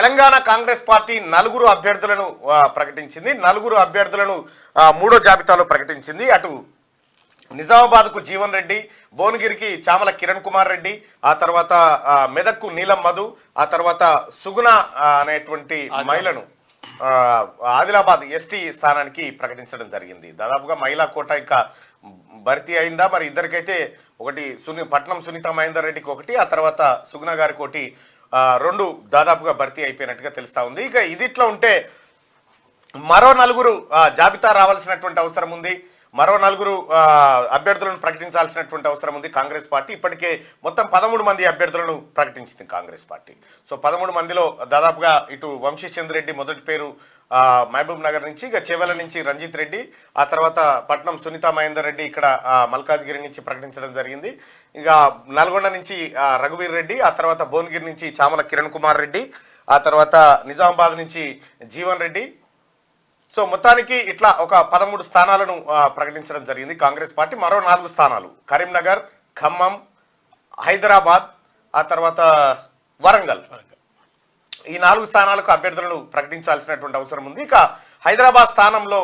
Telangana Congress party నలుగురు అభ్యర్థులను ప్రకటించింది. నలుగురు అభ్యర్థులను మూడో జాబితాలో ప్రకటించింది. అటు నిజామాబాద్కు జీవన్ రెడ్డి, భువనగిరికి చామల కిరణ్ కుమార్ రెడ్డి, ఆ తర్వాత మెదక్కు నీలం మధు, ఆ తర్వాత సుగుణ అనేటువంటి మహిళను ఆదిలాబాద్ ఎస్టీ స్థానానికి ప్రకటించడం జరిగింది. దాదాపుగా మహిళా కోట ఇంకా భర్తీ అయిందా మరి? ఇద్దరికైతే ఒకటి పట్నం సునీత మహేందర్ రెడ్డికి ఒకటి, ఆ తర్వాత సుగుణ గారికి ఒకటి, రెండు దాదాపుగా భర్తీ అయిపోయినట్టుగా తెలుస్తా ఉంది. ఇక ఇదిట్లో ఉంటే మరో నలుగురు జాబితా రావాల్సినటువంటి అవసరం ఉంది. మరో నలుగురు అభ్యర్థులను ప్రకటించాల్సినటువంటి అవసరం ఉంది. కాంగ్రెస్ పార్టీ ఇప్పటికే మొత్తం 13 మంది అభ్యర్థులను ప్రకటించింది కాంగ్రెస్ పార్టీ. సో 13 మందిలో దాదాపుగా ఇటు వంశీచంద్ర రెడ్డి మొదటి పేరు మహబూబ్ నగర్ నుంచి, ఇక చేవెల నుంచి రంజిత్ రెడ్డి, ఆ తర్వాత పట్నం సునీత మహేందర్ రెడ్డి ఇక్కడ మల్కాజ్గిరి నుంచి ప్రకటించడం జరిగింది. ఇక నల్గొండ నుంచి రఘువీర్ రెడ్డి, ఆ తర్వాత భువనగిరి నుంచి చామల కిరణ్ కుమార్ రెడ్డి, ఆ తర్వాత నిజామాబాద్ నుంచి జీవన్ రెడ్డి. సో మొత్తానికి ఇట్లా ఒక 13 స్థానాలను ప్రకటించడం జరిగింది కాంగ్రెస్ పార్టీ. మరో 4 స్థానాలు కరీంనగర్, ఖమ్మం, హైదరాబాద్, ఆ తర్వాత వరంగల్, ఈ 4 స్థానాలకు అభ్యర్థులను ప్రకటించాల్సినటువంటి అవసరం ఉంది. ఇక హైదరాబాద్ స్థానంలో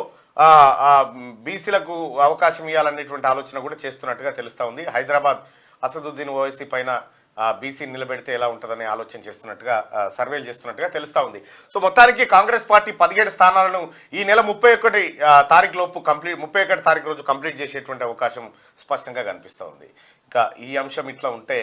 బీసీలకు అవకాశం ఇవ్వాలనేటువంటి ఆలోచన కూడా చేస్తున్నట్టుగా తెలుస్తూ ఉంది. హైదరాబాద్ అసదుద్దీన్ ఓవైసీ పైన బీసీ నిలబెడితే ఎలా ఉంటుందని ఆలోచన చేస్తున్నట్టుగా సర్వేలు చేస్తున్నట్టుగా తెలుస్తూ ఉంది. సో మొత్తానికి కాంగ్రెస్ పార్టీ 17 స్థానాలను ఈ నెల 31 తారీఖు లోపు 31 తారీఖు రోజు కంప్లీట్ చేసేటువంటి అవకాశం స్పష్టంగా కనిపిస్తూ ఉంది. ఇంకా ఈ అంశం ఇట్లా ఉంటే